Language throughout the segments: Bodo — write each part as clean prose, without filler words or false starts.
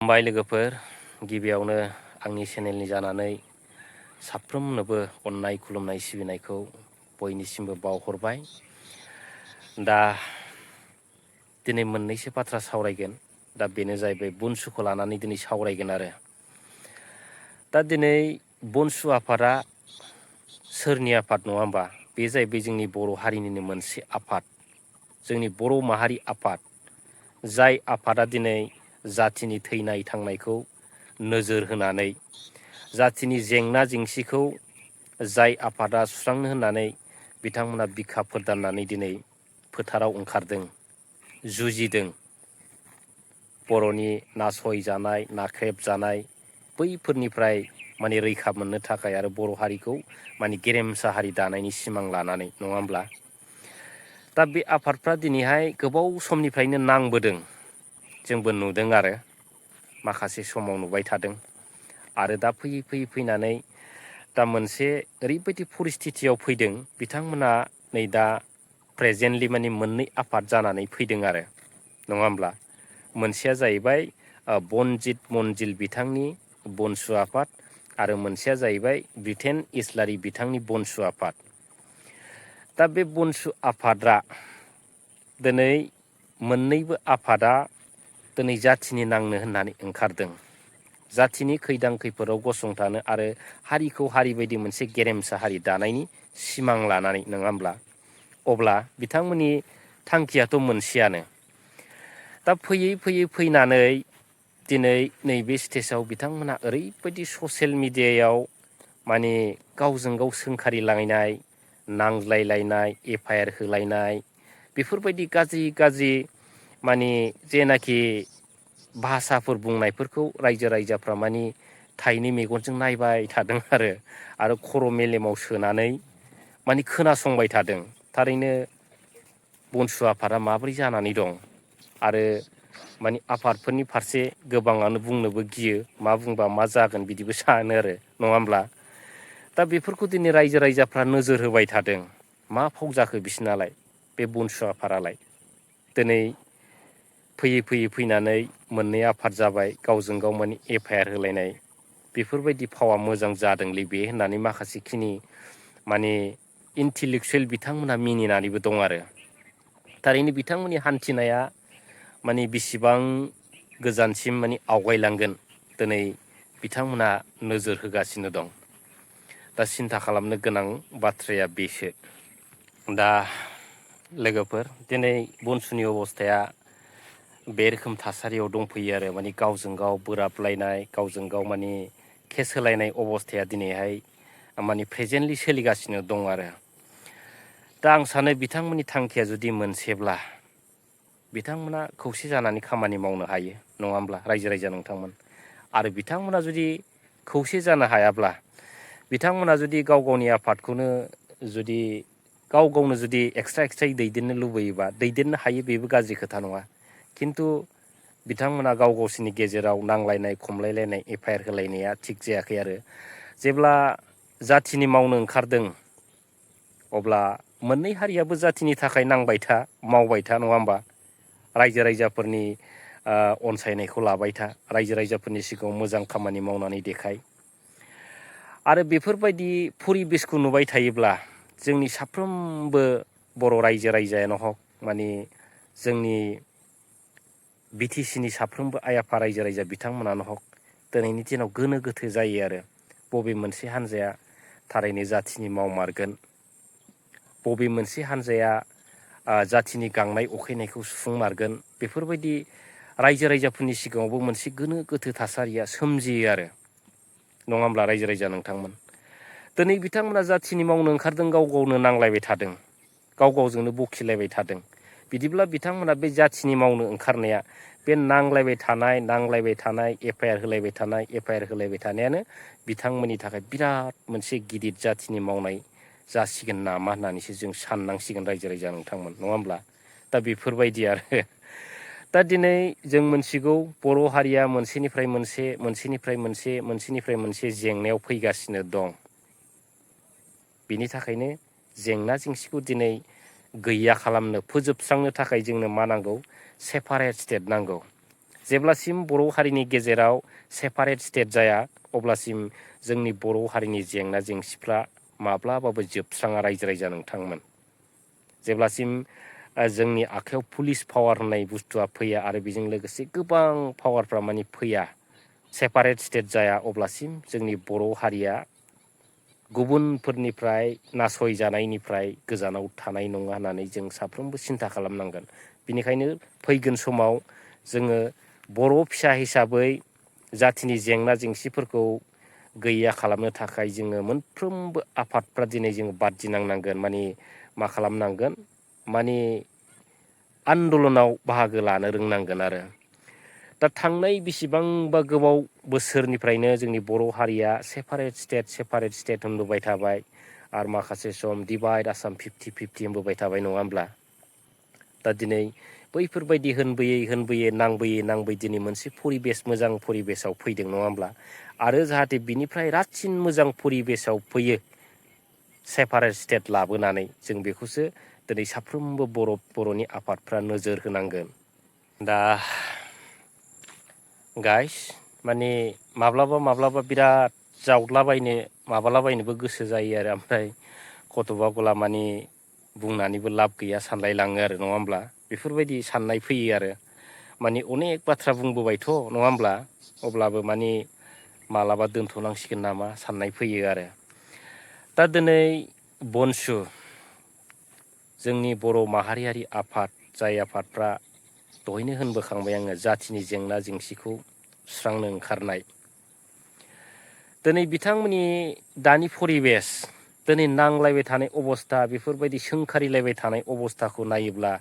खुलुमबाय लोगोफोर, गिबियावनो आंनि चेनेलनि जानानै साफ्रोमनोबो अननाय खुलुमनाय सिबिनायखौ बयनिसिमबो बावहरबाय। दा दिनै मोननैसो बाथ्रा सावरायगोन। दा बेनो जाहैबाय बनसुखौ लानानै दिनै सावरायगोन आरो। दा दिनै बनसु आफादा सोरनि आफाद नङा होमबा? बे जाहैबाय जोंनि बर' हारिनिनो मोनसे आफाद, जोंनि बर' माहारि आफाद। जाय आफादा दिनै जाथिनि थैनाय थांनायखौ नोजोर होनानै जाथिनि जेंना जेंसिखौ जाय आफादा सुस्रांनो होननानै बिथांमोना बिखा फोरदाननानै दिनै फोथाराव ओंखारदों, जुजिदों। बर'नि नासयजानाय, नाख्रेबजानाय बैफोरनिफ्राय माने रैखा मोननो थाखाय आरो बर' हारिखौ माने गेरेमसा हारि दानायनि सिमां लानानै नङा होमब्ला? दा बे आफादफ्रा दिनैहाय गोबाव समनिफ्रायनो नांबोदों। जोंबो नुदों आरो माखासे समाव नुबाय थादों आरो दा फैयै फैनानै दा मोनसे ओरैबायदि परिस्थितियाव फैदों, बिथांमोना नै दा प्रेजेन्टलि माने मोननै आफाद जानानै फैदों आरो नङा होमब्ला? मोनसेया जाहैबाय बनजित मन्जिल बिथांनि बनसु आफाद आरो मोनसेया जाहैबाय ब्रिटेन इस्लारि बिथांनि बनसु आफाद। दा बे बनसु आफादा दिनै मोननैबो आफादा दिनै जाथिनि नांनो होननानै ओंखारदों। जाथिनि खैदां खैफोदाव गसंथानो आरो हारिखौ हारि बायदि मोनसे गेरेमसा हारि दानायनि सिमां लानानै नङा होमब्ला? अब्ला बिथांमोननि थांखियाथ' मोनसेयानो। दा फैयै फैनानै दिनै नैबे स्टेजाव बिथांमोना ओरैबायदि ससियेल मिडियायाव माने गावजों गाव सोंखारिलायनाय, नांज्लायलायनाय, एफआइआर होलायनाय बेफोरबायदि गाज्रि माने जेनाखि भाषाफोर बुंनायफोरखौ रायजो राजाफ्रा माने थाइनै मेगनजों नायबाय थादों आरो खर' मेलेमाव सोनानै माने खोनासंबाय थादों। थारैनो बनसु आफादा माब्रै जानानै दं आरो माने आफादफोरनि फारसे गोबाङानो बुंनोबो गियो, मा बुंबा मा जागोन बिदिबो सानो आरो नङा होमब्ला? दा बेफोरखौ दिनै रायजो राजाफ्रा नोजोर होबाय थादों। मा फाव जाखो बिसिनालाय बे बनसु आफादालाय? दिनै फैनानै मोननै आफाद जाबाय, गावजों गाव माने एफआइआर होलायनाय बेफोरबायदि फावा मोजां जादोंलै बे होननानै माखासेखिनि माने इन्टिलेक्सुयेल बिथांमोनहा मिनिनानैबो दं आरो। थारैनो बिथांमोननि हान्थिनाया माने बेसेबां गोजानसिम माने आवगायलांगोन दिनै बिथांमोना नोजोर होगासिनो दं। दा सिन्था खालामनो गोनां बाथ्राया बेसो। दा लोगोफोर, दिनै बनसुनि अबस्थाया बे रोखोम थासारियाव दंफैयो आरो माने गावजों गाव बोराबलायनाय, गावजों गाव माने केस होलायनाय अबस्थाया दिनैहाय माने प्रेजेन्टलि सोलिगासिनो दं आरो। दा आं सानो बिथांमोननि थांखिया जुदि मोनसेब्ला बिथांमोना खौसे जानानै खामानि मावनो हायो नङा होमब्ला रायजो राजा नोंथांमोन? आरो बिथांमोना जुदि खौसे जानो हायाब्ला, बिथांमोना जुदि गाव गावनि आफादखौनो जुदि गाव गावनो जुदि एक्सट्रायै दैदेननो लुबैयोबा दैदेननो हायो, बेबो गाज्रि खोथा नङा। खिन्थु बिथांमोना गाव गावसोरनि गेजेराव नांलायनाय खमलायलायनाय एफआइआर होलायनाया थिग जायाखै आरो। जेब्ला जाथिनि मावनो ओंखारदों अब्ला मोननै हारियाबो जाथिनि थाखाय नांबाय था, मावबाय था नङा होमबा? रायजो राजाफोरनि अनसायनायखौ लाबाय था, रायजो राजाफोरनि सिगाङाव मोजां खामानि मावनानै देखाय। आरो बेफोरबायदि परिबेसखौ नुबाय थायोब्ला जोंनि साफ्रोमबो बर' रायजो राजायानो हक, माने जोंनि बिटिसिनि साफ्रोमबो आइ आफा रायजो राजा बिथांमोनानो हक, दिनैनि दिनाव गोनो गोथो जायो आरो। बबे मोनसे हान्जाया थारैनो जाथिनि मावमारगोन, बबे मोनसे हान्जाया जाथिनि गांनाय उखैनायखौ सुफुंमारगोन, बेफोरबायदि रायजो राजाफोरनि सिगाङावबो मोनसे गोनो गोथो थासारिया सोमजियो आरो नङा होमब्ला रायजो राजा नोंथांमोन? दिनै बिथांमोना जाथिनि मावनो ओंखारदों, गाव गावनो नांलायबाय थादों, गाव गावजोंनो बखिलायबाय थादों। बिदिब्ला बिथांमोना बे जाथिनि मावनो ओंखारनाया, बे नांलायबाय थानाय एफआइआर होलायबाय थानायानो बिथांमोननि थाखाय बिराद मोनसे गिदिर जाथिनि मावनाय जासिगोन नामा होननानैसो जों साननांसिगोन रायजो राजा नोंथांमोन, नङा होमब्ला? दा बेफोरबायदि आरो। दा दिनै जों मोनथिगौ बर' हारिया मोनसेनिफ्राय मोनसे जेंनायाव फैगासिनो दं। बिनि थाखायनो जेंना जेंसिखौ दिनै गैया खालामनो, फोजोबस्रांनो थाखाय जोंनो मा नांगौ? सेपारेट स्टेट नांगौ। जेब्लासिम बर' हारिनि गेजेराव सेपारेट स्टेट जाया अब्लासिम जोंनि बर' हारिनि जेंना जेंसिफ्रा माब्लाबाबो जोबस्राङा रायजो राजा नोंथांमोन। जेब्लासिम जोंनि आखायाव पुलिस पावार होननाय बुस्थुआ फैया आरो बेजों लोगोसे गोबां पावारफ्रा माने फैया, सेपारेट स्टेट जाया, अब्लासिम जोंनि बर' हारिया गुबुनफोरनिफ्राय नासयजानायनिफ्राय गोजानाव थानाय नङा होननानै जों साफ्रोमबो सिन्था खालामनांगोन। बेनिखायनो फैगोन समाव जोङो बर' फिसा हिसाबै जाथिनि जेंना जेंसिफोरखौ गैया खालामनो थाखाय जोङो मोनफ्रोमबो आफादफ्रा दिनै जोङो बादिनांनांगोन, माने मा खालामनांगोन, माने आन्दलनाव बाहागो लानो रोंनांगोन आरो। दा थांनाय बेसेबांबा गोबाव बोसोरनिफ्रायनो जोंनि बर' हारिया सेपारेट स्टेट होनबोबाय थाबाय आरो माखासे सम डिभाइड आसाम 50-50 होनबोबाय थाबाय नङा होमब्ला? दा दिनै बैफोरबायदि होनबोयै नांबोयै दिनै मोनसे परिबेस, मोजां परिबेसाव फैदों नङा होमब्ला? आरो जाहाथे बिनिफ्राय रासिन मोजां परिबेसाव फैयो सेपारेट स्टेट लाबोनानै, जों बेखौसो दिनै साफ्रोमबो बर'नि आफादफ्रा नोजोर होनांगोन। दा गाइस, माने माब्लाबा बिराद जावद्लाबायनो माबालाबायनोबो गोसो जायो आरो, ओमफ्राय गथ'बाबोला माने बुंनानैबो लाब गैया सानलायलाङो आरो नङा होमब्ला? बेफोरबायदि साननाय फैयो आरो, माने अनेक बाथ्रा बुंबोबायथ' नङा होमब्ला? अब्लाबो माने मालाबा दोनथ'नांसिगोन नामा साननाय फैयो आरो। दा दिनै बनसु, जोंनि बर' माहारियारि आफाद, जाय आफादफ्रा दहायनो होनबोखांबाय आङो, जाथिनि जेंना जेंसिखौ सुस्रांनो ओंखारनाय, दिनै बिथांमोननि दानि परिबेस, दिनै नांलायबाय थानाय अबस्था, बेफोरबायदि सोंखारिलायबाय थानाय अबस्थाखौ नायोब्ला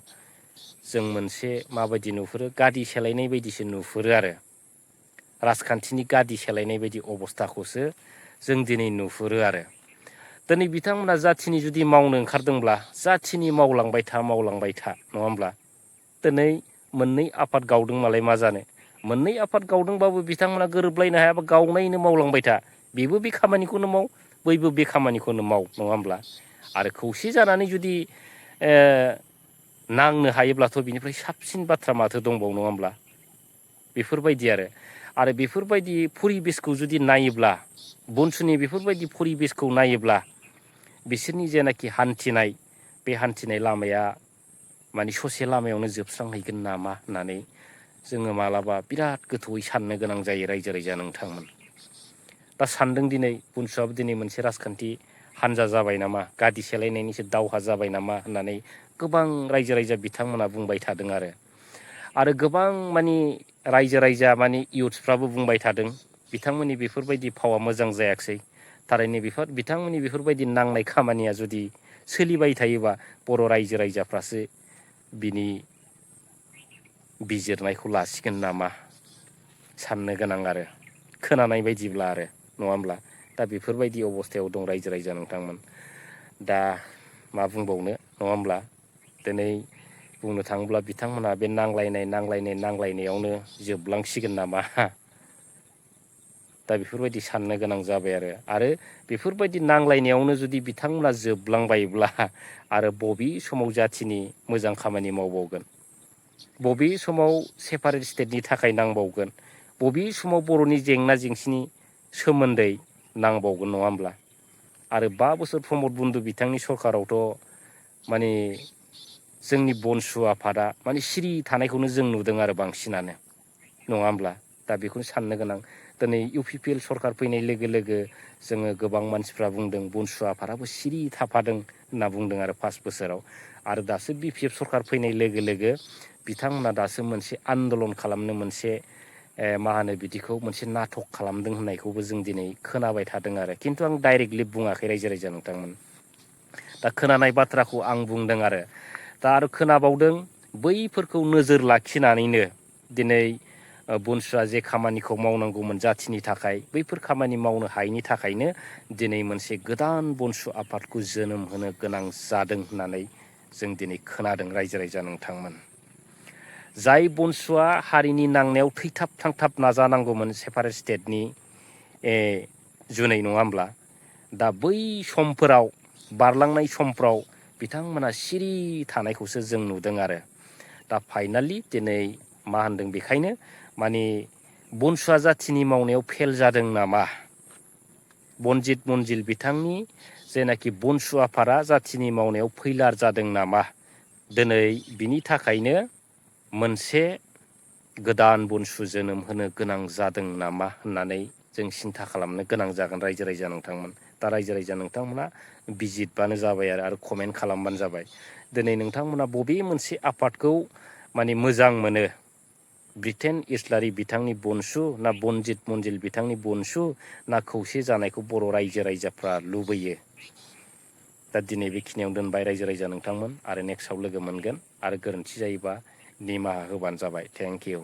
जों मोनसे माबायदि नुहुरो, गादि सेलायनाय बायदिसो नुहुरो आरो। राजखान्थिनि गादि सेलायनाय बायदि अबस्थाखौसो जों दिनै नुहुरो आरो। दिनै बिथांमोना जाथिनि जुदि मावनो ओंखारदोंब्ला जाथिनि मावलांबाय था नङा होमब्ला? दिनै मोननै आफाद गावदों मालाय मा जानो, मोननै आफाद गावदोंबाबो बिथांमोना गोरोबलायनो हायाबा गावनायनो मावलांबाय था, बेबो बे खामानिखौनो माव, बैबो बे खामानिखौनो माव नङा होमब्ला? आरो खौसे जानानै जुदि नांनो हायोब्लाथ' बिनिफ्राय साबसिन बाथ्रा माथो दंबावो नङा होमब्ला? बेफोरबायदि आरो बेफोरबायदि परिबेसखौ जुदि नायोब्ला, बनसुनि बेफोरबायदि परिबेसखौ नायोब्ला बिसोरनि जेनाखि हान्थिनाय, बे हान्थिनाय लामाया माने ससे लामायावनो जोबस्रांहैगोन नामा होननानै जोङो मालाबा बिराद गोथौयै साननो गोनां जायो रायजो राजा नोंथांमोन। दा सानदों दिनै बनसुआबो दिनै मोनसे राजखान्थि हान्जा जाबाय नामा, गादि सेलायनायनिसो दावहा जाबाय नामा होननानै गोबां रायजो राजा बिथांमोना बुंबाय थादों आरो गोबां माने रायजो राजा माने इयुथ्सफ्राबो बुंबाय थादों बिथांमोननि बेफोरबायदि फावा मोजां जायाखिसै। थारैनो बिथांमोननि बेफोरबायदि नांनाय खामानिया जुदि सोलिबाय थायोबा बर' रायजो राजाफ्रासो बिनि बिजिरनायखौ लासिगोन नामा साननो गोनां आरो, खोनानाय बायदिब्ला आरो नङा होमब्ला? दा बेफोरबायदि अबस्थायाव दं रायजो राजा नोंथांमोन। दा मा बुंबावनो नङा होमब्ला? दिनै बुंनो थाङोब्ला बिथांमोनहा बे नांलायनायावनो जोबलांसिगोन नामा? दा बेफोरबायदि साननो गोनां जाबाय आरो बेफोरबायदि नांलायनायावनो जुदि बिथांमोना जोबलांबायब्ला आरो बबे समाव जाथिनि मोजां खामानि मावबावगोन, बबे समाव सेपारेट स्टेटनि थाखाय नांबावगोन, बबे समाव बर'नि जेंना जेंसिनि सोमोन्दै नांबावगोन नङा होमब्ला? आरो 5 बोसोर प्रमद बन्धु बिथांनि सरखारावथ' माने जोंनि बनसु आफादा माने सिरि थानायखौनो जों नुदों आरो बांसिनानो नङा होमब्ला? दा बेखौनो साननो गोनां। दिनै UPPL सरखार फैनाय लोगो लोगो जोङो गोबां मानसिफ्रा बुंदों बनसु आफादाबो सिरि थाफादों होनना बुंदों आरो 5 बोसोराव। आरो दासो BPF सरखार फैनाय लोगो लोगो बिथांमोना दासो मोनसे आन्दलन खालामनो मोनसे मा होनो बिदिखौ मोनसे नाटक खालामदों होननायखौबो जों दिनै खोनाबाय थादों आरो। खिन्थु आं डाइरेक्टलि बुङाखै रायजो राजा नोंथांमोन। दा खोनानाय बाथ्राखौ आं बुंदों आरो। दा आरो खोनाबावदों बैफोरखौ नोजोर लाखिनानैनो दिनै बनसुआ जे खामानिखौ मावनांगौमोन जाथिनि थाखाय, बैफोर खामानि मावनो हायैनि थाखायनो दिनै मोनसे गोदान बनसु आफादखौ जोनोम होनो गोनां जादों होननानै जों दिनै खोनादों रायजो राजा नोंथांमोन। जाय बनसुआ हारिनि नांनायाव थैथाब थांथाब नाजानांगौमोन सेपारेट स्टेटनि जुनै नङा होमब्ला? दा बै समफोराव बारलांनाय समफ्राव बिथांमोना सिरि थानायखौसो जों नुदों आरो। दा फाइनालि दिनै मा होनदों बेखायनो माने बनसुवा जाथिनि मावनायाव फेल जादों नामा? बनजित मन्जिल बिथांनि जेनाखि बनसुवाफारा जाथिनि मावनायाव फैलार जादों नामा? दिनै बिनि थाखायनो मोनसे गोदान बनसु जोनोम होनो गोनां जादों नामा होननानै जों सिन्था खालामनो गोनां जागोन रायजो राजा नोंथांमोन। दा रायजो राजा नोंथांमोना बिजिरबानो जाबाय आरो कमेन्ट खालामबानो जाबाय। दिनै नोंथांमोना बबे मोनसे आफादखौ माने मोजां मोनो? ब्रिटेन इस्लारि बिथांनि बनसु ना बनजित मन्जिल बिथांनि बनसु ना खौसे जानायखौ बर' रायजो राजाफ्रा लुबैयो? दा दिनै बेखिनियाव दोनबाय रायजो राजा नोंथांमोन, आरो नेक्स्टआव लोगो मोनगोन, आरो गोरोन्थि जायोबा निमाहा होबानो जाबाय। Thank you.